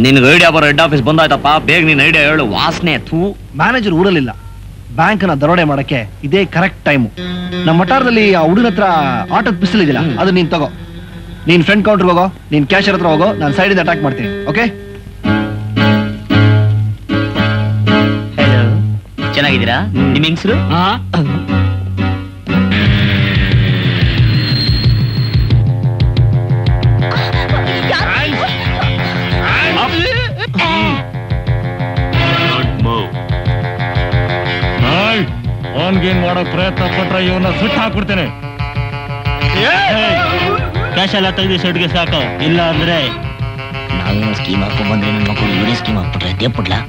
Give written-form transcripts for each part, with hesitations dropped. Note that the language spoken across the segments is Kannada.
ನಿನ್ಗೆ ಐಡಿಯಾ ಬರೋ ಹೆಡ್ ಆಫೀಸ್ ಬಂದಾಯ್ತಪ್ಪ. ಬೇಗ ನೀನ್ ಐಡಿಯಾ ಹೇಳು. ವಾಸನೆ ಥೂ. ಮ್ಯಾನೇಜರ್ ಊರಲ್ಲಿಲ್ಲ. ಬ್ಯಾಂಕ್ನ ದರೋಡೆ ಮಾಡಕ್ಕೆ ಇದೇ ಕರೆಕ್ಟ್ ಟೈಮು. ನಮ್ಮ ವಟಾರದಲ್ಲಿ ಆ ಹುಡುಗನ ಹತ್ರ ಆಟೋದ ಪಿಸ್ತಲ್ ಇದೆಯಲ್ಲ, ಅದು ನೀನ್ ತಗೋ. ನೀನ್ ಫ್ರಂಟ್ ಕೌಂಟರ್ ಹೋಗೋ, ನೀನ್ ಕ್ಯಾಶರ್ ಹತ್ರ ಹೋಗೋ, ನಾನು ಸೈಡಿಂದ ಅಟ್ಯಾಕ್ ಮಾಡ್ತೀನಿ. ಓಕೆ? ಹಲೋ, ಚೆನ್ನಾಗಿದ್ದೀರಾ? ನಿಮ್ ಹೆಂಗಸರು? ಅವನ್ಗೇನ್ ಮಾಡೋ ಪ್ರಯತ್ನ ಪಟ್ರೆ ಇವನ್ನ ಸುಟ್ಟು ಹಾಕ್ಬಿಡ್ತೇನೆ. ಕ್ಯಾಶ್ ಎಲ್ಲ ತೆಗೆದು ಶೆಡ್ಗೆ ಸಾಕು, ಇಲ್ಲ ಅಂದ್ರೆ ನಾವೇನೋ ಸ್ಕೀಮ್ ಹಾಕೊಂಡ್ ಬಂದ್ರೆ ನನ್ನ ಮಕ್ಕಳು ಇವರೇ ಸ್ಕೀಮ್ ಹಾಕ್ಬಿಟ್ರೆ ದೇಪುಡ್ಲಾ.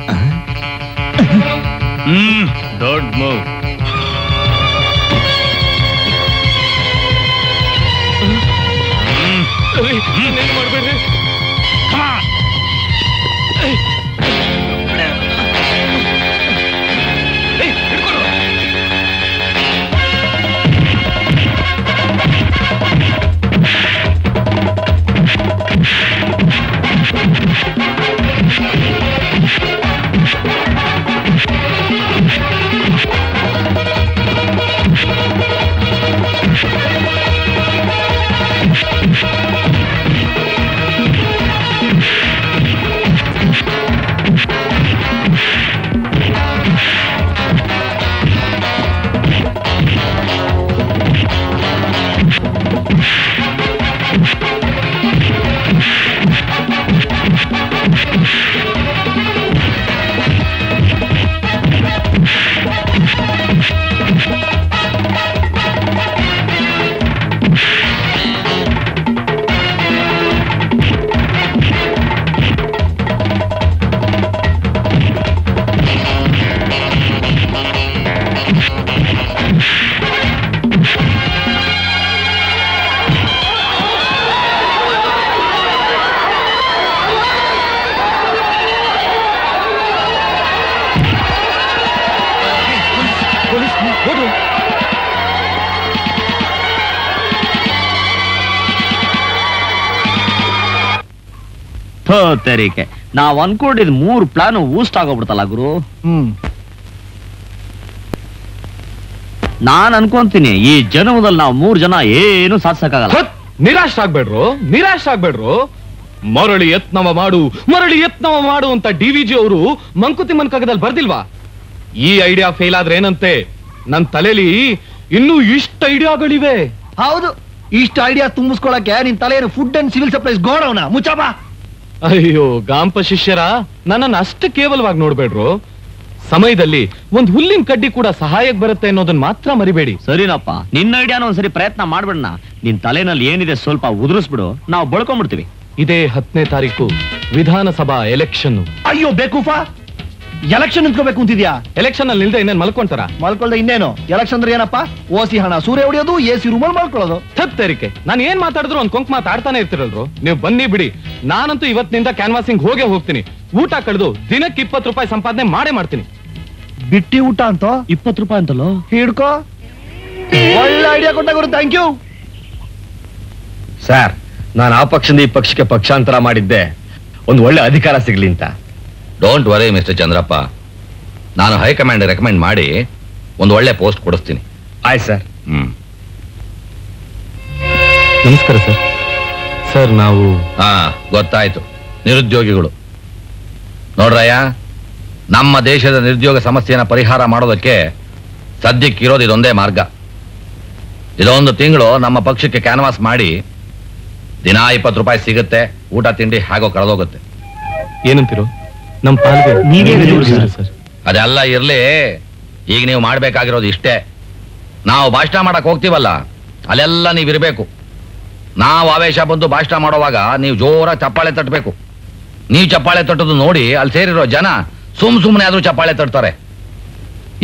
Don't move. ಮಾಡ್ಬೇಡ್ರಿ. ತೆರಿಗೆ ನಾವ್ ಅನ್ಕೊಂಡಿದ್ 3 ಪ್ಲಾನ್ ಊಸ್ಟ್ ಆಗೋಗ್ಬಿಡ್ತಲ್ಲ ಗುರು. ನಾನ್ ಅನ್ಕೊಂತೀನಿ ಈ ಜನ್ಮದಲ್ಲಿ ನಾವು 3 ಜನ ಏನು ಸಾಧಿಸಕ್ಕಾಗಲ್ಲ. ನಿರಾಶ್ ಆಗ್ಬೇಡ್ರು. ಮರಳಿ ಯತ್ನವ ಮಾಡು ಅಂತ DVG ಅವರು ಮಂಕುತಿಮ್ಮನ್ ಕಾಗದಲ್ಲಿ ಬರ್ದಿಲ್ವಾ? ಈ ಐಡಿಯಾ ಫೇಲ್ ಆದ್ರೆ ಏನಂತೆ, ನನ್ ತಲೆಲಿ ಇನ್ನೂ ಇಷ್ಟ ಐಡಿಯಾಗಳಿವೆ. ಹೌದು, ಇಷ್ಟ ಐಡಿಯಾ ತುಂಬಿಸ್ಕೊಳಕ್ಕೆ ನಿನ್ ತಲೆಯನ್ನು ಫುಡ್ ಅಂಡ್ ಸಿವಿಲ್ ಸಪ್ಲೈಸ್ ಗೋಡೌನ ಮುಚ್ಚಬ. ಅಯ್ಯೋ ಗಾಂಪ ಶಿಷ್ಯರ, ನನ್ನನ್ನು ಅಷ್ಟು ಕೇವಲವಾಗಿ ನೋಡ್ಬೇಡ್ರು. ಸಮಯದಲ್ಲಿ ಒಂದ್ ಹುಲ್ಲಿನ ಕಡ್ಡಿ ಕೂಡ ಸಹಾಯಕ್ಕೆ ಬರುತ್ತೆ ಅನ್ನೋದನ್ನ ಮಾತ್ರ ಮರಿಬೇಡಿ. ಸರಿನಪ್ಪ, ನಿನ್ನ ಐಡಿಯಾನ ಒಂದ್ಸರಿ ಪ್ರಯತ್ನ ಮಾಡ್ಬಿಡಣ. ನಿನ್ ತಲೆನಲ್ಲಿ ಏನಿದೆ ಸ್ವಲ್ಪ ಉದುರಿಸ್ಬಿಡು, ನಾವು ಬಳ್ಕೊಂಡ್ಬಿಡ್ತೀವಿ. ಇದೇ 10ನೇ ತಾರೀಕು ವಿಧಾನಸಭಾ ಎಲೆಕ್ಷನ್. ಅಯ್ಯೋ ಬೇಕೂಫಾ, ಎಲೆಕ್ಷನ್ ನಿಂತ್ಕೋಬೇಕು ಅಂತಿದ್ಯಾ? ಎಲೆಕ್ಷನ್ ಅಲ್ಲಿ ನಿಲ್ದೆ ಇನ್ನೇನ್ ಮಲ್ಕೊಂತಾರ? ಮಲ್ಕೊಳ್ದೆ ಇನ್ನೇನು? ಎಲೆಕ್ಷನ್ ಅಂದ್ರೆ ಏನಪ್ಪ? ಓಸಿ ಹಣ ಸೂರ್ಯ ಹೊಡಿಯೋದು, AC ರೂಮಲ್ಲಿ ಮಲ್ಕೊಳ್ಳೋದು. ತಪ್ಪೇರಿಕೆ. ನಾನು ಏನ್ ಮಾತಾಡಿದ್ರು ಒಂದ್ ಕೊಂಕ್ ಮಾತಾಡ್ತಾನೆ ಇರ್ತಿರಲ್ರು. ನೀವು ಬನ್ನಿ ಬಿಡಿ, ನಾನಂತೂ ಇವತ್ತಿನಿಂದ ಕ್ಯಾನ್ವಾಸಿಂಗ್ ಹೋಗ್ತೀನಿ. ಊಟ ಕಳೆದು ದಿನಕ್ಕೆ 20 ರೂಪಾಯಿ ಸಂಪಾದನೆ ಮಾಡ್ತೀನಿ. ಬಿಟ್ಟಿ ಊಟ ಅಂತ 20 ರೂಪಾಯಿ ಅಂತಲೋ? ಹಿಡ್ಕೋ, ಒಳ್ಳೆ ಐಡಿಯಾ ಕೊಟ್ಟ ಗುರು, ಥ್ಯಾಂಕ್ ಯು. ಸರ್, ನಾನು ಆ ಪಕ್ಷದಿಂದ ಈ ಪಕ್ಷಕ್ಕೆ ಪಕ್ಷಾಂತರ ಮಾಡಿದ್ದೆ ಒಂದು ಒಳ್ಳೆ ಅಧಿಕಾರ ಸಿಗ್ಲಿ ಅಂತ. ಡೋಂಟ್ ವರಿ ಮಿಸ್ಟರ್ ಚಂದ್ರಪ್ಪ, ನಾನು ಹೈಕಮಾಂಡ್ ರೆಕಮೆಂಡ್ ಮಾಡಿ ಒಂದು ಒಳ್ಳೆ ಪೋಸ್ಟ್ ಕೊಡಿಸ್ತೀನಿ. ಆಯ್ತು ಸರ್. ನಮಸ್ಕಾರ ಸರ್. ಸರ್ ನಾವು ಗೊತ್ತಾಯ್ತು, ನಿರುದ್ಯೋಗಿಗಳು. ನೋಡ್ರಯ್ಯ, ನಮ್ಮ ದೇಶದ ನಿರುದ್ಯೋಗ ಸಮಸ್ಯೆಯನ್ನು ಪರಿಹಾರ ಮಾಡೋದಕ್ಕೆ ಸದ್ಯಕ್ಕಿರೋದು ಇದೊಂದೇ ಮಾರ್ಗ. ಇದೊಂದು ತಿಂಗಳು ನಮ್ಮ ಪಕ್ಷಕ್ಕೆ ಕ್ಯಾನ್ವಾಸ್ ಮಾಡಿ ದಿನ 20 ರೂಪಾಯಿ ಸಿಗುತ್ತೆ. ಊಟ ತಿಂಡಿ ಹಾಗೋ ಕಳೆದೋಗುತ್ತೆ. ಏನಂತೀರೋ? ನಮ್ಮ ಪಾಲ್ಗೆ ಸರ್. ಅದೆಲ್ಲ ಇರ್ಲಿ, ಈಗ ನೀವು ಮಾಡ್ಬೇಕಾಗಿರೋದು ಇಷ್ಟೇ. ನಾವು ಭಾಷಣ ಮಾಡಕ್ ಹೋಗ್ತೀವಲ್ಲ, ಅಲ್ಲೆಲ್ಲ ನೀವಿರ್ಬೇಕು. ನಾವು ಆವೇಶ ಬಂದು ಭಾಷಣ ಮಾಡೋವಾಗ ನೀವು ಜೋರ ಚಪ್ಪಾಳೆ ತಟ್ಟಬೇಕು. ನೀವು ಚಪ್ಪಾಳೆ ತಟ್ಟೋದು ನೋಡಿ ಅಲ್ಲಿ ಸೇರಿರೋ ಜನ ಸುಮ್ಮನೆ ಆದ್ರೂ ಚಪ್ಪಾಳೆ ತಟ್ತಾರೆ.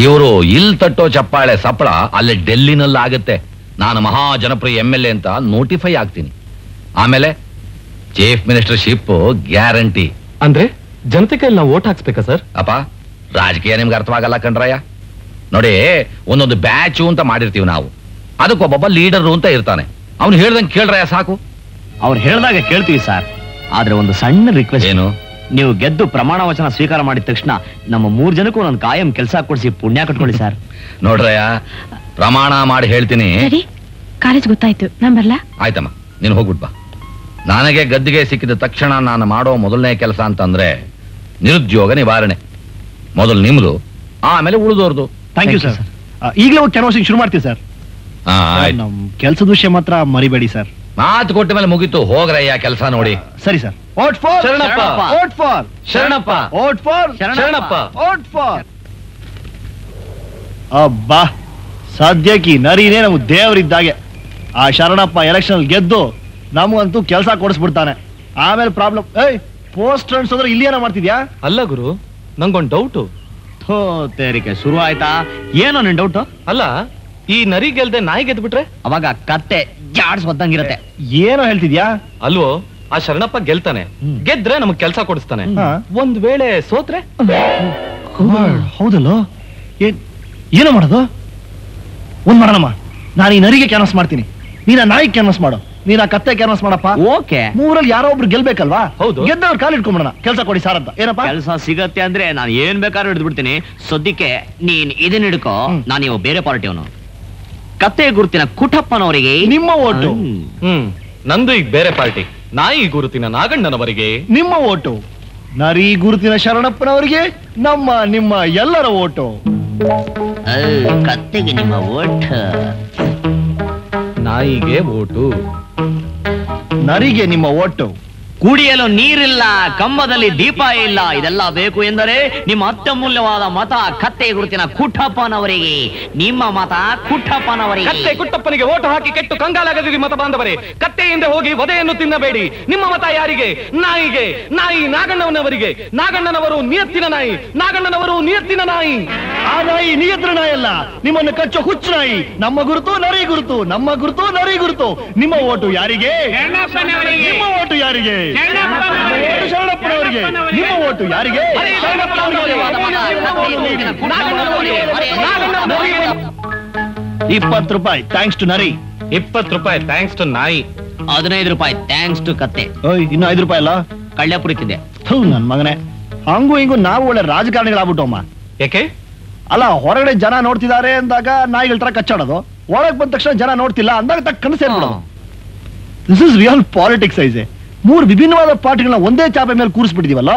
ಇವರು ಇಲ್ಲಿ ತಟ್ಟೋ ಚಪ್ಪಾಳೆ ಸಪ್ಪಳ ಅಲ್ಲಿ ಡೆಲ್ಲಿನಲ್ಲಿ ಆಗುತ್ತೆ. ನಾನು ಮಹಾ ಜನಪ್ರಿಯ MLA ಅಂತ ನೋಟಿಫೈ ಆಗ್ತೀನಿ. ಆಮೇಲೆ ಚೀಫ್ ಮಿನಿಸ್ಟರ್ಶಿಪ್ ಗ್ಯಾರಂಟಿ. ಅಂದ್ರೆ ಜನತೆ ಕೈಯಲ್ಲಿ ನಾವು ವೋಟ್ ಹಾಕ್ಸ್ಬೇಕಾ ಸರ್? ಅಪ್ಪ, ರಾಜಕೀಯ ನಿಮ್ಗೆ ಅರ್ಥವಾಗಲ್ಲ ಕಣ್ರಯ್ಯ. ನೋಡಿ, ಒಂದೊಂದು ಬ್ಯಾಚು ಅಂತ ಮಾಡಿರ್ತೀವಿ ನಾವು. ಅದಕ್ಕೊಬ್ಬೊಬ್ಬ ಲೀಡರು ಅಂತ ಇರ್ತಾನೆ. ಅವ್ನು ಹೇಳ್ದಂಗೆ ಕೇಳ್ರಯ್ಯ ಸಾಕು. ಅವ್ರು ಹೇಳ್ದಾಗ ಕೇಳ್ತೀವಿ ಸರ್. ಆದ್ರೆ ಒಂದು ಸಣ್ಣ ರಿಕ್ವೆಸ್ಟ್. ಏನು? ನೀವು ಗೆದ್ದು ಪ್ರಮಾಣ ವಚನ ಸ್ವೀಕಾರ ಮಾಡಿದ ತಕ್ಷಣ ನಮ್ಮ 3 ಜನಕ್ಕೂ ಒಂದು ಕಾಯಂ ಕೆಲಸ ಕೊಡಿಸಿ ಪುಣ್ಯ ಕಟ್ಕೊಳ್ಳಿ ಸರ್. ನೋಡ್ರಯ್ಯ, ಪ್ರಮಾಣ ಮಾಡಿ ಹೇಳ್ತೀನಿ. ಕಾಲೇಜ್ ಗೊತ್ತಾಯ್ತು, ನಾನ್ ಬರ್ಲಾ? ಆಯ್ತಮ್ಮ, ನೀನು ಹೋಗ್ಬಿಟ್ ಬಾ. ನನಗೆ ಗದ್ದಿಗೆ ಸಿಕ್ಕಿದ ತಕ್ಷಣ ನಾನು ಮಾಡೋ ಮೊದಲನೇ ಕೆಲಸ ಅಂತಂದ್ರೆ ನಿರುದ್ಯೋಗ ನಿವಾರಣೆ. ಮೊದಲು ನಿಮ್ದು, ಆಮೇಲೆ ಉಳಿದೋರ್ದು. Thank you sir. ಈಗಲೇ ಹೋಗಿ ಕ್ಯಾನ್ವಾಸಿಂಗ್ ಶುರು ಮಾಡ್ತೀವಿ ಸರ್. ನಮ್ ಕೆಲ್ಸದ ವಿಷಯ ಮಾತ್ರ ಮರಿಬೇಡಿ ಸರ್. ಮಾತು ಕೊಟ್ಟ ಮೇಲೆ ಮುಗೀತು, ಹೋಗ್ರಯ್ಯ ಕೆಲಸ ನೋಡಿ. ಸರಿ sir. Vote for Sharanappa. Vote for Sharanappa. Vote for Sharanappa. Vote for. ಅಬ್ಬಾ, ಸದ್ಯಕ್ಕೆ ನರಿನೇ ನಮ್ಗೆ ದೇವರಿದ್ದಾಗೆ. ಆ ಶರಣಪ್ಪ ಎಲೆಕ್ಷನ್ ಗೆದ್ದು ನಮಗಂತೂ ಕೆಲಸ ಕೊಡಿಸ್ಬಿಡ್ತಾನೆ. ಆಮೇಲೆ ಪ್ರಾಬ್ಲಮ್. ಏಯ್, ಪೋಸ್ಟ್ ಅಂಟಿಸೋದ್ರೆ ಇಲ್ಲಿ ಏನೋ ಮಾಡ್ತಿದ್ಯಾ? ಅಲ್ಲ ಗುರು, ನಂಗೊಂದು ಡೌಟು. ಥೋ ತೇರಿಕೆ ಶುರು ಆಯ್ತಾ? ಏನೋ ನಿನ್ ಡೌಟ್? ಅಲ್ಲ, ಈ ನರಿ ಗೆಲ್ದೆ ನಾಯಿ ಗೆದ್ಬಿಟ್ರೆ ಅವಾಗ ಕತ್ತೆ ಜಾಡ್ಸ್ಬದ್ದಂಗಿರತ್ತೆ. ಏನೋ ಹೇಳ್ತಿದ್ಯಾ? ಅಲ್ವೋ, ಆ ಶರಣಪ್ಪ ಗೆಲ್ತಾನೆ, ಗೆದ್ರೆ ನಮಗ್ ಕೆಲಸ ಕೊಡಿಸ್ತಾನೆ. ಹಾ. ಒಂದ್ ವೇಳೆ ಸೋತ್ರೆ ಹೌದಲ್ಲೋ, ಏನೋ ಮಾಡೋದು? ಒಂದ್ ಮಾಡೋಣಮ್ಮ, ನಾನು ಈ ನರಿಗೆ ಕ್ಯಾನ್ವಾಸ್ ಮಾಡ್ತೀನಿ, ನೀನ್ ಆ ನಾಯಿ ಕ್ಯಾನ್ವಾಸ್ ಮಾಡು, ನೀನ್ ಆ ಕತ್ತೆ ಕ್ಯಾನ್ವಾಸ್ ಮಾಡಪ್ಪ. ಓಕೆ. ಮೂರಲ್ಲಿ ಯಾರೋ ಒಬ್ರು ಗೆಲ್ಬೇಕಲ್ವಾ? ಹೌದು. ಗೆದ್ದವ್ರು ಕಾಲಿಟ್ಕೊಂಡ್ಬಿಡೋಣ, ಕೆಲಸ ಕೊಡಿ ಸಾರ್ ಅಂತ. ಏನಪ್ಪ ಕೆಲಸ ಸಿಗತ್ತೆ ಅಂದ್ರೆ ನಾನು ಏನ್ ಬೇಕಾದ್ರೂ ಹಿಡಿದು ಬಿಡ್ತೀನಿ. ಸದ್ಯಕ್ಕೆ ನೀನ್ ಇದನ್ನ ಹಿಡ್ಕೋ, ನಾನು ಇವ ಬೇರೆ ಪಾರ್ಟಿಯವನು. ಕತ್ತೆ ಗುರುತಿನ ಕುಟಪ್ಪನವರಿಗೆ ನಿಮ್ಮ ಓಟು. ನಂದು ಈಗ ಬೇರೆ ಪಾರ್ಟಿ. ನಾಯಿ ಗುರುತಿನ ನಾಗಣ್ಣನವರಿಗೆ ನಿಮ್ಮ ಓಟು. ನರಿ ಗುರುತಿನ ಶರಣಪ್ಪನವರಿಗೆ ನಿಮ್ಮ ಎಲ್ಲರ ಓಟು. ಕತ್ತೆಗೆ ನಿಮ್ಮ ಓಟ್. ನಾಯಿಗೆ ಓಟು. ನರಿಗೆ ನಿಮ್ಮ ಓಟು. ಕುಡಿಯಲು ನೀರಿಲ್ಲ, ಕಂಬದಲ್ಲಿ ದೀಪ ಇಲ್ಲ, ಇದೆಲ್ಲ ಬೇಕು ಎಂದರೆ ನಿಮ್ಮ ಅತ್ಯಮೂಲ್ಯವಾದ ಮತ ಕತ್ತೆ ಗುರುತಿನ ಕುಟ್ಟಪ್ಪನವರಿಗೆ. ನಿಮ್ಮ ಮತ ಕುಟ್ಟಪ್ಪನವರಿಗೆ. ಕತ್ತೆ ಕುಟ್ಟಪ್ಪನಿಗೆ ಓಟು ಹಾಕಿ ಕೆಟ್ಟು ಕಂಗಾಲಾಗದಿರಿ ಮತ ಬಾಂಧವರೇ. ಕತ್ತೆಯಿಂದ ಹೋಗಿ ವಧೆಯನ್ನು ತಿನ್ನಬೇಡಿ. ನಿಮ್ಮ ಮತ ಯಾರಿಗೆ? ನಾಯಿಗೆ. ನಾಯಿ ನಾಗಣ್ಣನವರಿಗೆ. ನಾಗಣ್ಣನವರು ನಿಯತ್ತಿನ ನಾಯಿ. ನಾಗಣ್ಣನವರು ನಿಯತ್ತಿನ ನಾಯಿ. ಆ ನಾಯಿ ನಿಯಂತ್ರಣ ಅಲ್ಲ, ನಿಮ್ಮನ್ನು ಕಚ್ಚೋ ಹುಚ್ಚು ನಾಯಿ. ನಮ್ಮ ಗುರುತು ನರಿ ಗುರುತು, ನಮ್ಮ ಗುರುತು ನರಿ ಗುರುತು. ನಿಮ್ಮ ಓಟು ಯಾರಿಗೆ? ನಿಮ್ಮ ಓಟು ಯಾರಿಗೆ? ಶರಣಪ್ಪನವರಿಗೆ. ನಿಮ್ಮ ಓಟು ಯಾರಿಗೆ? ₹20 ಥ್ಯಾಂಕ್ಸ್ ಟು ನರಿ. ₹20 ಥ್ಯಾಂಕ್ಸ್ ಟು ನಾಯಿ. ₹15 ಥ್ಯಾಂಕ್ಸ್ ಟು ಕತ್ತೆ. ಇನ್ನು ₹5 ಅಲ್ಲ? ಕಳ್ಳೆಪುರಿತಿದೆ. ನನ್ ಮಗನೇ, ಹಂಗೂ ಹಿಂಗೂ ನಾವು ಒಳ್ಳೆ ರಾಜಕಾರಣಿಗಳಾಗ್ಬಿಟ್ಟವಮ್ಮ. ಯಾಕೆ? ಅಲ್ಲ, ಹೊರಗಡೆ ಜನ ನೋಡ್ತಿದ್ದಾರೆ ಅಂದಾಗ ನಾಯಿಗಳ ತರ ಕಚ್ಚಾಡೋದು, ಒಳಗ್ ಬಂದ ತಕ್ಷಣ ಜನ ನೋಡ್ತಿಲ್ಲ ಅಂದಾಗ ತಕ್ಕ ಸೇರ್ಬಿಡೋದು. ದಿಸ್ ಇಸ್ ರಿಯಲ್ ಪಾಲಿಟಿಕ್ಸ್ ಐಸೆ. 3 ವಿಭಿನ್ನವಾದ ಪಾರ್ಟಿಗಳನ್ನ ಒಂದೇ ಚಾಪೆ ಮೇಲೆ ಕೂರಿಸ್ಬಿಟ್ಟಿದೀವಲ್ಲ.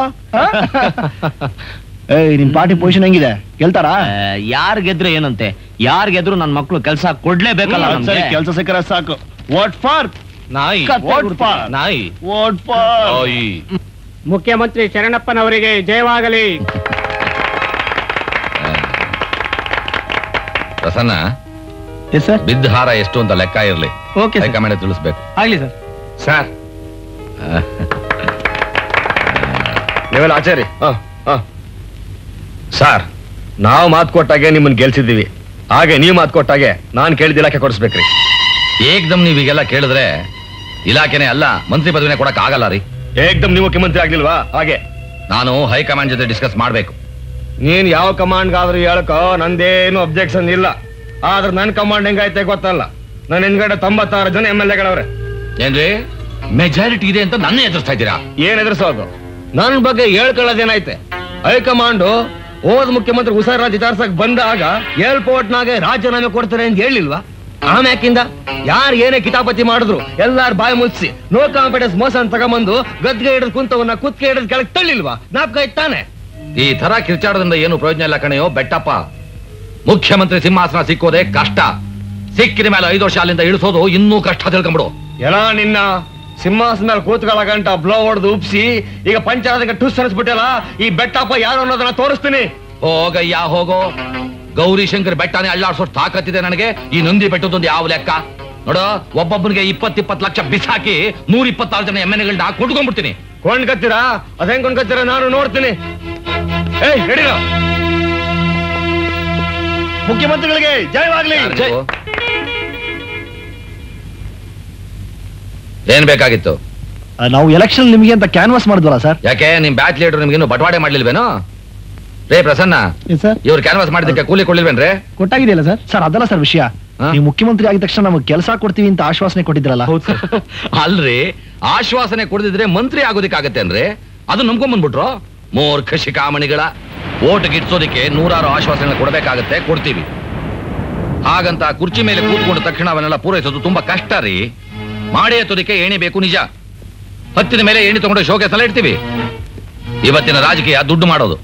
ನಿಮ್ ಪಾರ್ಟಿ ಪೊಸಿಷನ್ ಹೆಂಗಿದೆ? ಗೆಲ್ತಾರಾ? ಯಾರ್ ಗೆದ್ರೆ ಏನಂತೆ, ಯಾರ್ ಗೆದ್ರು ನನ್ ಮಕ್ಳು ಕೆಲ್ಸ ಕೊಡ್ಲೇಬೇಕಲ್ಲ. ಸರಿ, ಕೆಲಸ ಸಿಕ್ಕರೆ ಸಾಕು. ವಾಟ್ ಫಾರ್ ನಾಯಿ. ವಾಟ್ ಫಾರ್ ನಾಯಿ. ವಾಟ್ ಫಾರ್ ನಾಯಿ. ಮುಖ್ಯಮಂತ್ರಿ ಶರಣಪ್ಪನವರಿಗೆ ಜಯವಾಗಲಿ. Prasanna, yes sir. ಬಿದ್ದ ಹಾರ ಎಷ್ಟು ಅಂತ ಲೆಕ್ಕ ಇರ್ಲಿ. Okay sir. ಹೈಕಮಾಂಡ್ ತಿಳಿಸ್ಬೇಕು. ಆಗ್ಲಿ ಸರ್. ಸರ್, ನೀವೆಲ್ಲ ಆಚಾರಿ. ಸರ್, ನಾವು ಮಾತು ಕೊಟ್ಟಾಗೆ ನಿಮ್ಮನ್ನ ಗೆಲ್ಸಿದ್ದೀವಿ, ಹಾಗೆ ನೀವು ಮಾತು ಕೊಟ್ಟಾಗೆ ನಾನು ಕೇಳಿದ ಇಲಾಖೆ ಕೊಡಿಸ್ಬೇಕ್ರಿ. ಏಕ್ದಮ್ ನೀವೀಗೆಲ್ಲ ಕೇಳಿದ್ರೆ ಇಲಾಖೆನೇ ಅಲ್ಲ, ಮಂತ್ರಿ ಪದವಿನೇ ಕೊಡಕ್ ಆಗಲ್ಲ ರೀ. ಏಕ್ದಮ್ ನೀವು ಮುಖ್ಯಮಂತ್ರಿ ಆಗ್ಲಿಲ್ವಾ? ಹಾಗೆ ನಾನು ಹೈಕಮಾಂಡ್ ಜೊತೆ ಡಿಸ್ಕಸ್ ಮಾಡ್ಬೇಕು. ನೀನ್ ಯಾವ ಕಮಾಂಡ್ಗಾದ್ರೂ ಹೇಳ್ಕೋ, ನಂದೇನು ಅಬ್ಜೆಕ್ಷನ್ ಇಲ್ಲ. ಆದ್ರೆ ನನ್ ಕಮಾಂಡ್ ಹೆಂಗೈತೆ ಗೊತ್ತಲ್ಲ. ನನ್ನ ಹಿಂದ್ಗಡೆ 96 ಜನ MLA-ಗಳವ್ರೆ. ಏನ್ರಿ ಮೆಜಾರಿಟಿ ಇದೆ ಅಂತ ನನ್ನ ಎದುರಿಸ್ತಾ ಇದ್ದೀರಾ? ಏನ್ ಎದುರಿಸೋದು? ನನ್ ಬಗ್ಗೆ ಹೇಳ್ಕೊಳ್ಳೋದೇನೈತೆ? ಹೈಕಮಾಂಡ್ ಹೋದ್ ಮುಖ್ಯಮಂತ್ರಿ ಉಸಾರಾಜ್ ವಿಚಾರ್ಸಕ್ ಬಂದಾಗ ಏರ್ಪೋರ್ಟ್ನಾಗೆ ರಾಜೀನಾಮೆ ಕೊಡ್ತಾರೆ ಅಂತ ಹೇಳಿಲ್ವಾ? ಆಮ್ಯಾಕಿಂದ ಯಾರು ಏನೇ ಕಿತಾಪತಿ ಮಾಡಿದ್ರು ಎಲ್ಲಾರ ಬಾಯಿ ಮುಚ್ಚಿ ನೋ ಕಾನ್ಫಿಡೆನ್ಸ್ ಮೋಸ ಅಂತ ತಗೊಂಬಂದು ಗದ್ಗೆ ಹಿಡಿದು ಕುಂತವನ್ನ ಕುತ್ಕೆ ಹಿಡಿದು ಕೆಳಗೆ ತಳ್ಳಿಲ್ವಾ? ಜ್ಞಾಪಕ ಇತ್ತಾನೆ? ಈ ತರ ಕಿರ್ಚಾಡೋದ್ರಿಂದ ಏನು ಪ್ರಯೋಜನ ಇಲ್ಲ ಕಣೆಯೋ ಬೆಟ್ಟಪ್ಪ. ಮುಖ್ಯಮಂತ್ರಿ ಸಿಂಹಾಸನ ಸಿಕ್ಕೋದೇ ಕಷ್ಟ. ಸಿಕ್ಕಿದ ಮೇಲೆ 5 ವರ್ಷ ಅಲ್ಲಿಂದ ಇಳಿಸೋದು ಇನ್ನೂ ಕಷ್ಟ. ತಿಳ್ಕೊಂಬಿಡು. ಎಲ್ಲ ನಿನ್ನ ಸಿಂಹಾಸನ ಮೇಲೆ ಕೂತ್ಗಳ ಗಂಟ ಬ್ಲೋ ಹೊಡೆದು ಉಪ್ಸಿ ಈಗ ಪಂಚಾಯತ್ಗೆ ಟುಸ್ ಅನಿಸ್ಬಿಟ್ಟಲ್ಲ. ಈ ಬೆಟ್ಟಪ್ಪ ಯಾರು ಅನ್ನೋದನ್ನ ತೋರಿಸ್ತೀನಿ. ಹೋಗಯ್ಯ ಹೋಗೋ. ಗೌರಿ ಶಂಕರ್ ಬೆಟ್ಟನೇ ಅಳ್ಳಾಡ್ಸೋ ತಾಕತ್ತಿದೆ ನನಗೆ. ಈ ನಂದಿ ಬೆಟ್ಟದೊಂದು ಯಾವ ಲೆಕ್ಕ ನೋಡು. ಒಬ್ಬೊಬ್ಬನಿಗೆ 20-20 ಲಕ್ಷ ಬಿಸಾಕಿ 126 ಜನ MLA-ಗಳನ್ನ ಕೊಂಡ್ಕೊಂಡ್ಬಿಡ್ತೀನಿ. ಕೊಂಡ್ಕತ್ತೀರಾ? ಅದ್ ಹೆಂಗ್ ಕೊಂಡ್ಕತ್ತೀರಾ ನಾನು ನೋಡ್ತೀನಿ. ಏಯ್ ನಡೀರ. ಮುಖ್ಯಮಂತ್ರಿಗಳಿಗೆ ಜಯವಾಗ್ಲಿ. ಏನ್ ಬೇಕಾಗಿತ್ತು? ನಾವು ಎಲೆಕ್ಷನ್ ನಿಮಗೆ ಅಂತ ಕ್ಯಾನ್ವಾಸ್ ಮಾಡಿದ್ವಲ್ಲ ಸರ್. ಯಾಕೆ ನಿಮ್ ಬ್ಯಾಚ್ ಲೀಡರ್ ನಿಮ್ಗೇನು ಬಟವಾಡೆ ಮಾಡ್ಲಿಲ್ವೇನೋ? ರೇ ಪ್ರಸನ್ನ, ಸರ್, ಇವ್ರು ಕ್ಯಾನ್ವಾಸ್ ಮಾಡಿದ್ದಕ್ಕೆ ಕೂಲಿ ಕೊಡ್ಲಿಲ್ವೇನ್ರಿ? ಕೊಟ್ಟಾಗಿದೆಯಲ್ಲ ಸರ್. ಸರ್ ಅದಲ್ಲ ಸರ್ ವಿಷಯ. ನೀವು ಮುಖ್ಯಮಂತ್ರಿ ಆಗಿದ ತಕ್ಷಣ ನಮಗೆ ಕೆಲಸ ಕೊಡ್ತೀವಿ ಅಂತ ಆಶ್ವಾಸನೆ ಕೊಟ್ಟಿದ್ರಲ್ಲ. ಅಲ್ರಿ, ಆಶ್ವಾಸನೆ ಕೊಡದಿದ್ರೆ ಮಂತ್ರಿ ಆಗೋದಿಕ್ಕಾಗತ್ತೆ ಅಂದ್ರೆ ಅದು ನಂಬ್ಕೊಂಡ್ಬಂದ್ಬಿಟ್ರು. ಮೂರ್ಖ ಶಿಖಾಮಣಿಗಳ ಓಟ್ ಗಿಟ್ಸೋದಿಕ್ಕೆ ನೂರಾರು ಆಶ್ವಾಸನೆ ಕೊಡಬೇಕಾಗತ್ತೆ, ಕೊಡ್ತೀವಿ. ಹಾಗಂತ ಕುರ್ಚಿ ಮೇಲೆ ಕೂತ್ಕೊಂಡ ತಕ್ಷಣ ಅವನ್ನೆಲ್ಲ ಪೂರೈಸೋದು ತುಂಬಾ ಕಷ್ಟ ರೀ. ಮಾಡಿ ಎತ್ತೋದಿಕ್ಕೆ ಏಣಿ ಬೇಕು ನಿಜ. ಹತ್ತಿನ ಮೇಲೆ ಏಣಿ ತಗೊಂಡು ಶೋಕೇಸ್ ಎಲ್ಲ ಇಡ್ತೀವಿ. ಇವತ್ತಿನ ರಾಜಕೀಯ ದುಡ್ಡು ಮಾಡೋದು.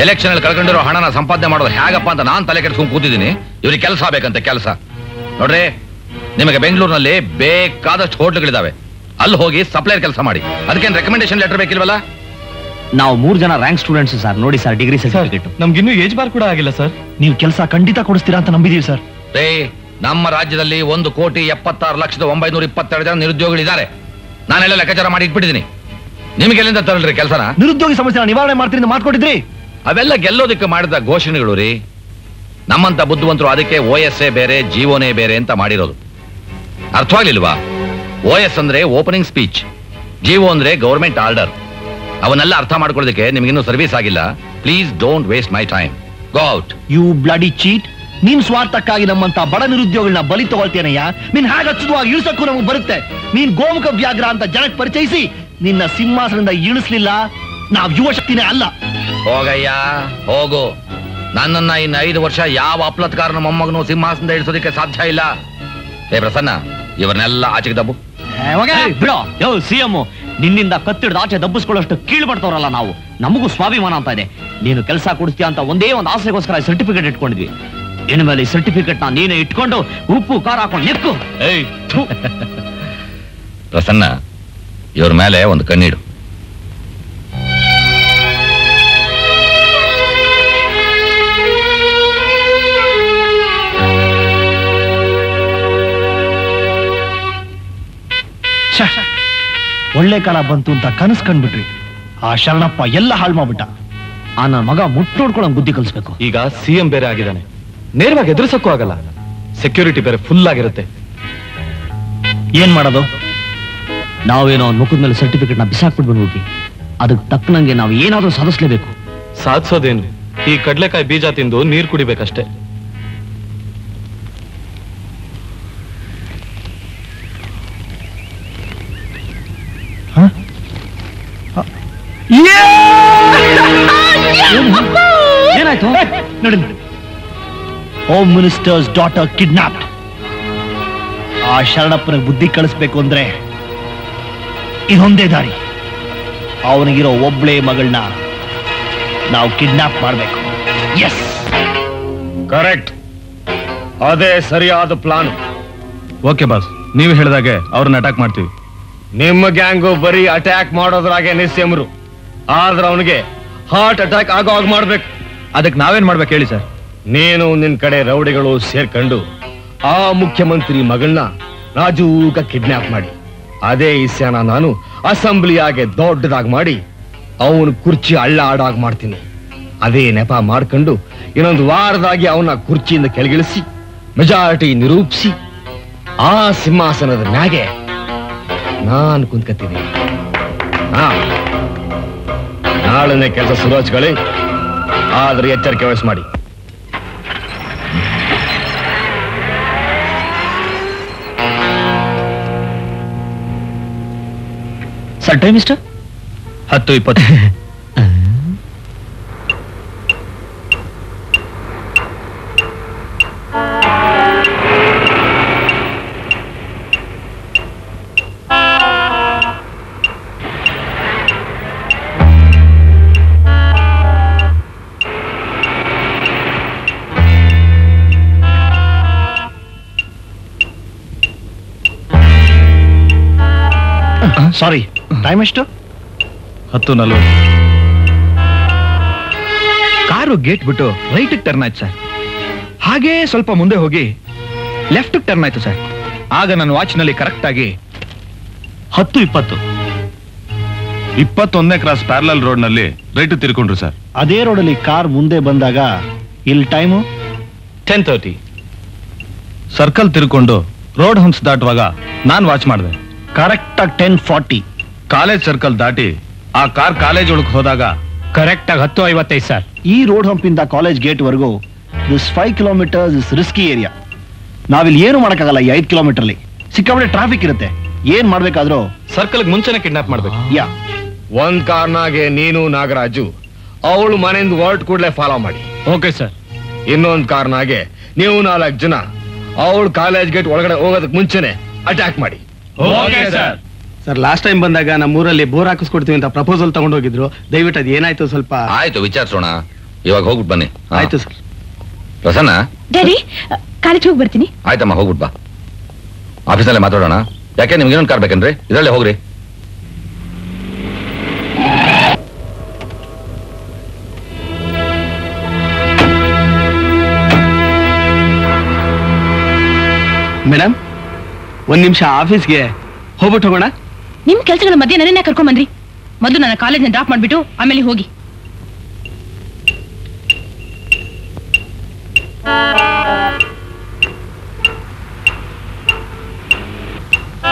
ಎಲೆಕ್ಷನ್ ಅಲ್ಲಿ ಕಳ್ಕೊಂಡಿರೋ ಹಣನ ಸಂಪಾದನೆ ಮಾಡೋದು ಹೇಗಪ್ಪ ಅಂತ ನಾನ್ ತಲೆ ಕೆಡಿಸ್ಕೊಂಡು ಕೂತಿದ್ದೀನಿ. ಇವ್ರಿಗೆ ಕೆಲಸ ಬೇಕಂತೆ ಕೆಲಸ. ನೋಡ್ರಿ, ನಿಮಗೆ ಬೆಂಗಳೂರಿನಲ್ಲಿ ಬೇಕಾದಷ್ಟು ಹೋಟ್ಲ್ಗಳಿದಾವೆ, ಅಲ್ಲಿ ಹೋಗಿ ಸಪ್ಲೈರ್ ಕೆಲಸ ಮಾಡಿ. ಅದಕ್ಕೇನು ರೆಕಮೆಂಡೇಶನ್ ಲೆಟರ್ ಬೇಕಿಲ್ವಲ್ಲ? ನಾವು 3 ಜನ ರ್ಯಾಂಕ್ ಸ್ಟೂಡೆಂಟ್ಸ್ ಸರ್. ನೋಡಿ ಸರ್, ಡಿಗ್ರಿ ಸರ್ಟಿಫಿಕೇಟ್. ನಮ್ಗಿನ್ನೂ ಏಜ್ ಬಾರ್ ಕೂಡ ಆಗಿಲ್ಲ ಸರ್. ನೀವು ಕೆಲಸ ಖಂಡಿತ ಕೊಡಿಸ್ತೀರಾ ಅಂತ ನಂಬಿದೀವಿ ಸರ್. ರೇ, ನಮ್ಮ ರಾಜ್ಯದಲ್ಲಿ 1,76,922 ಜನ ನಿರುದ್ಯೋಗಿಗಳಿದ್ದಾರೆ. ನಾನೆಲ್ಲ ಲೆಕ್ಕಾಚಾರ ಮಾಡಿ ಇಟ್ಬಿಟ್ಟಿದ್ದೀನಿ. ನಿಮ್ಗೆ ಎಲ್ಲಿಂದ ತರಲ್ರಿ ಕೆಲಸನ? ನಿರುದ್ಯೋಗಿ ಸಮಸ್ಯೆ ನಿವಾರಣೆ ಮಾಡ್ತೀನಿ ಅಂತ ಮಾತ್ಕೊಟ್ಟಿದ್ರಿ. ಅವೆಲ್ಲ ಗೆಲ್ಲೋದಕ್ಕೆ ಮಾಡಿದ ಘೋಷಣೆಗಳು ರೀ. ನಮ್ಮಂತ ಬುದ್ಧಿವಂತರು ಅದಕ್ಕೆ OSA ಬೇರೆ ಜೀವೋನೇ ಬೇರೆ ಅಂತ ಮಾಡಿರೋದು. ಅರ್ಥವಾಗ್ಲಿಲ್ವಾ? OS ಅಂದ್ರೆ ಓಪನಿಂಗ್ ಸ್ಪೀಚ್, ಜೀವೋ ಅಂದ್ರೆ ಗವರ್ಮೆಂಟ್ ಆರ್ಡರ್. ಅವನ್ನೆಲ್ಲ ಅರ್ಥ ಮಾಡ್ಕೊಳ್ಳೋದಕ್ಕೆ ನಿಮ್ಗಿನ್ನೂ ಸರ್ವಿಸ್ ಆಗಿಲ್ಲ. Please don't waste my time. Go out. You bloody cheat. ನೀನ್ ಸ್ವಾರ್ಥಕ್ಕಾಗಿ ನಮ್ಮಂತ ಬಡ ನಿರುದ್ಯೋಗಿಗಳನ್ನ ಬಲಿ ತಗೊಳ್ತೇನಯ್ಯ. ನೀನ್ ಹಾಗೆ ಹಚ್ಚುವಾಗ ಇಳಿಸಕ್ಕೂ ನಮಗೆ ಬರುತ್ತೆ. ನೀನ್ ಗೋಮುಖ ವ್ಯಾಘ್ರ ಅಂತ ಜನಕ್ಕೆ ಪರಿಚಯಿಸಿ ನಿನ್ನ ಸಿಂಹಾಸನದಿಂದ ಇಳಿಸ್ಲಿಲ್ಲ. ನಾವ್ ಯುವ ಶಕ್ತಿನೇ ಅಲ್ಲ. ಹೋಗಯ್ಯ ಹೋಗು. ನನ್ನನ್ನ ಇನ್ನು 5 ವರ್ಷ ಯಾವ ಅಪ್ಲತ್ಕಾರನ ಮೊಮ್ಮಗನು ಸಿಂಹಾಸನದ ಇಳಿಸೋದಕ್ಕೆ ಸಾಧ್ಯ ಇಲ್ಲ. ಏ ಪ್ರಸನ್ನ, ಇವರನ್ನೆಲ್ಲ ಆಚೆಗೆ ದಬ್ಬು. ಬಿಡೋ. ಯೋ CM, ನಿನ್ನಿಂದ ಕತ್ತಿಡ್ದು ಆಚೆ ದಬ್ಬಿಸ್ಕೊಳ್ಳೋಷ್ಟು ಕೀಳ್ಬಡ್ತವ್ರಲ್ಲ ನಾವು. ನಮಗೂ ಸ್ವಾಭಿಮಾನ ಅಂತ ಇದೆ. ನೀನು ಕೆಲಸ ಕೊಡಿಸ್ತೀಯ ಅಂತ ಒಂದೇ ಒಂದು ಆಸೆಗೋಸ್ಕರ ಸರ್ಟಿಫಿಕೇಟ್ ಇಟ್ಕೊಂಡಿದ್ವಿ. ಇನ್ಮೇಲೆ ಈ ಸರ್ಟಿಫಿಕೇಟ್ ನ ನೀನೇ ಇಟ್ಕೊಂಡು ಉಪ್ಪು ಖಾರ ಹಾಕೊಂಡು ನೆಕ್ಕು. ಪ್ರಸನ್ನ, ಇವ್ರ ಮೇಲೆ ಒಂದು ಕಣ್ಣಿಡು. ಒಳ್ಳೆ ಕಾಲ ಬಂತು ಅಂತ ಕನಸು ಕಂಡ್ಬಿಟ್ರಿ. ಆ ಶರಣಪ್ಪ ಎಲ್ಲ ಹಾಳು ಮಾಡ್ಬಿಟ್ಟ. ಆ ನನ್ನ ಮಗ ಮುಟ್ಟೋಡ್ಕೊಳ್ಳೋ ಬುದ್ಧಿ ಕಲಿಸ್ಬೇಕು. ಈಗ CM ಬೇರೆ ಆಗಿದ್ದಾನೆ, ನೇರವಾಗಿ ಎದುರಿಸಕ್ಕೂ ಆಗಲ್ಲ. ಸೆಕ್ಯೂರಿಟಿ ಬೇರೆ ಫುಲ್ ಆಗಿರುತ್ತೆ. ಏನ್ ಮಾಡೋದು? ನಾವೇನೋ ಅವ್ನ ಮುಖದ ಮೇಲೆ ಸರ್ಟಿಫಿಕೇಟ್ ನ ಬಿಸಾಕ್ಬಿಟ್ಟು ಬಂದ್ಬಿಟ್ವಿ. ಅದಕ್ಕೆ ತಕ್ಕನಂಗೆ ನಾವು ಏನಾದ್ರೂ ಸಾಧಿಸ್ಲೇಬೇಕು. ಸಾಧಿಸೋದೇನು? ಈ ಕಡ್ಲೆಕಾಯಿ ಬೀಜ ತಿಂದು ನೀರ್ ಕುಡಿಬೇಕಷ್ಟೇ. ಏನಾಯ್ತು? ನೋಡಿ, ಹೋಮ್ ಮಿನಿಸ್ಟರ್ಸ್ ಡಾಟರ್ ಕಿಡ್ನಾಪ್. ಆ ಶರಣಪ್ಪನ ಬುದ್ಧಿ ಕಳಿಸ್ಬೇಕು ಅಂದ್ರೆ ಇದೊಂದೇ ದಾರಿ. ಅವನಿಗಿರೋ ಒಬ್ಳೆ ಮಗಳನ್ನ ನಾವು ಕಿಡ್ನಾಪ್ ಮಾಡ್ಬೇಕು. Yes, correct. ಅದೇ ಸರಿಯಾದ ಪ್ಲಾನ್. ಓಕೆ ಬಾಸ್, ನೀವು ಹೇಳಿದಾಗೆ ಅವ್ರನ್ನ ಅಟ್ಯಾಕ್ ಮಾಡ್ತೀವಿ. ನಿಮ್ಮ ಗ್ಯಾಂಗು ಬರೀ ಅಟ್ಯಾಕ್ ಮಾಡೋದ್ರಾಗೆ ನಿಸ್ಸೆಮರು. ಆದ್ರೆ ಅವನಿಗೆ ಹಾರ್ಟ್ ಅಟ್ಯಾಕ್ ಆಗೋ ಹಾಗೆ ಮಾಡ್ಬೇಕು. ಅದಕ್ಕೆ ನಾವೇನ್ ಮಾಡ್ಬೇಕು ಹೇಳಿ ಸರ್? ನೀನು ನಿನ್ ಕಡೆ ರೌಡಿಗಳು ಸೇರ್ಕೊಂಡು ಆ ಮುಖ್ಯಮಂತ್ರಿ ಮಗಳನ್ನ ನಾಜೂಕ ಕಿಡ್ನಾಪ್ ಮಾಡಿ, ಅದೇ ಇಸ್ಯಾನ ನಾನು ಅಸೆಂಬ್ಲಿಯಾಗೆ ದೊಡ್ಡದಾಗಿ ಮಾಡಿ ಅವನು ಕುರ್ಚಿ ಅಳ್ಳ ಆಡಾಗ್ ಮಾಡ್ತೀನಿ. ಅದೇ ನೆಪ ಮಾಡ್ಕೊಂಡು ಇನ್ನೊಂದು ವಾರದಾಗಿ ಅವನ ಕುರ್ಚಿಯಿಂದ ಕೆಳಗಿಳಿಸಿ ಮೆಜಾರಿಟಿ ನಿರೂಪಿಸಿ ಆ ಸಿಂಹಾಸನದ ಮ್ಯಾಗೆ ನಾನು ಕುಂತ್ಕತ್ತೀನಿ. ನಾಳನೆ ಕೆಲಸ ಶುರು ಹಚ್ಕೊಳ್ಳಿ. ಆದ್ರೆ ಎಚ್ಚರಿಕೆ ವಹಿಸಿ ಮಾಡಿ. ಸರ್, ಟೈಮ್ ಎಷ್ಟು? 10:20. ಸಾರಿ, ಟೈಮ್ ಎಷ್ಟು? 10:40. ಕಾರು ಗೇಟ್ ಬಿಟ್ಟು ರೈಟ್ ಟರ್ನ್ ಆಯ್ತು ಸರ್. ಹಾಗೇ ಸ್ವಲ್ಪ ಮುಂದೆ ಹೋಗಿ ಲೆಫ್ಟ್ ಟರ್ನ್ ಆಯ್ತು ಸರ್. ಆಗ ನನ್ನ ವಾಚ್ ನಲ್ಲಿ ಕರೆಕ್ಟ್ ಆಗಿ 10:20. 21ನೇ ಕ್ರಾಸ್ ಪ್ಯಾರಲಲ್ ರೋಡ್ ನಲ್ಲಿ ರೈಟ್ ತಿರ್ಕೊಂಡ್ರು ಸರ್. ಅದೇ ರೋಡಲ್ಲಿ ಕಾರ್ ಮುಂದೆ ಬಂದಾಗ ಇಲ್ಲಿ ಟೈಮು 10:30. ಸರ್ಕಲ್ ತಿರ್ಕೊಂಡು ರೋಡ್ ಹಂಪ್ಸ್ ದಾಟುವಾಗ ನಾನ್ ವಾಚ್ ಮಾಡಿದೆ. ಕರೆಕ್ಟ್ ಆಗಿ 10:40. ಕಾಲೇಜ್ ಸರ್ಕಲ್ ದಾಟಿ ಆ ಕಾರ್ ಕಾಲೇಜ್ ಒಳಗೆ ಹೋದಾಗ ಕರೆಕ್ಟ್ ಆಗಿ 10:55 ಸರ್. ಈ ರೋಡ್ ಹಂಪಿಂದ ಕಾಲೇಜ್ ಗೇಟ್ ವರೆಗೂ this 5 kilometres is risky area. ನಾವಿಲ್ಲಿ ಏನು ಮಾಡಕ್ಕಾಗಲ್ಲ ಈ 5 ಕಿಲೋಮೀಟರ್ಲಿ. ಸಿಕ್ಕಾಪಟ್ಟೆ ಟ್ರಾಫಿಕ್ ಇರುತ್ತೆ. ಏನ್ ಮಾಡ್ಬೇಕಾದ್ರೂ ಸರ್ಕಲ್ ಮುಂಚೆನೆ ಕಿಡ್ನಾಪ್ ಮಾಡ್ಬೇಕು. ಯಾ ಒಂದ್ ಕಾರ್ನಾಗೆ ನೀನು ನಾಗರಾಜು ಅವಳು ಮನೆಯಿಂದ ಹೊರಟ್ ಕೂಡ್ಲೆ ಫಾಲೋ ಮಾಡಿ. Okay sir. ಇನ್ನೊಂದ್ ಕಾರ್ನಾಗೆ ನೀವು 4 ಜನ ಅವಳು ಕಾಲೇಜ್ ಗೇಟ್ ಒಳಗಡೆ ಹೋಗೋದಕ್ಕೆ ಮುಂಚೆನೆ ಅಟ್ಯಾಕ್ ಮಾಡಿ. Okay sir. Sir last time ಬಂದಾಗ ನಮ್ಮೂರಲ್ಲಿ ಬೋರ್ ಹಾಕಿಸ್ಕೊಡ್ತೀವಿ ಅಂತ ಪ್ರಪೋಸಲ್ ತಗೊಂಡೋಗಿದ್ರು. ದಯವಿಟ್ಟು ಅದು ಏನಾಯ್ತು ಸ್ವಲ್ಪ. ಆಯ್ತು, ವಿಚಾರಿಸೋಣ. ಇವಾಗ ಹೋಗ್ಬಿಟ್ಟು ಬನ್ನಿ. ಆಯ್ತು ಸರ್. ಪ್ರಸನ್ನ, ಡ್ಯಾಡಿ ಕಾಲೇಜ್ ಹೋಗಿ ಬರ್ತೀನಿ. ಆಯ್ತಮ್ಮ, ಹೋಗ್ಬಿಟ್ ಬಾ. ಆಫೀಸಲ್ಲೇ ಮಾತಾಡೋಣ. ಯಾಕೆ ನಿಮ್ಗೆ ಇನ್ನೊಂದು ಕಾರ್ ಬೇಕೇನ್ರಿ? ಇದರಲ್ಲೇ ಹೋಗ್ರಿ. ಮೇಡಮ್, 1 ನಿಮಿಷ ಆಫೀಸ್ಗೆ ಹೋಗ್ಬಿಟ್ಟು ಹೋಗೋಣ. ನಿಮ್ ಕೆಲ್ಸಗಳ ಮಧ್ಯೆ ನನ್ನನ್ನ ಕರ್ಕೊಂಡ್ ಬಂದ್ರಿ. ಮೊದಲು ನನ್ನ ಕಾಲೇಜ್ನ ಡ್ರಾಪ್ ಮಾಡ್ಬಿಟ್ಟು ಆಮೇಲೆ ಹೋಗಿ.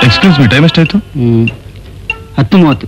ಎಕ್ಸ್ಕ್ಯೂಸ್ ಮೀ, ಟೈಮ್ ಎಷ್ಟಾಯ್ತು? 10:30.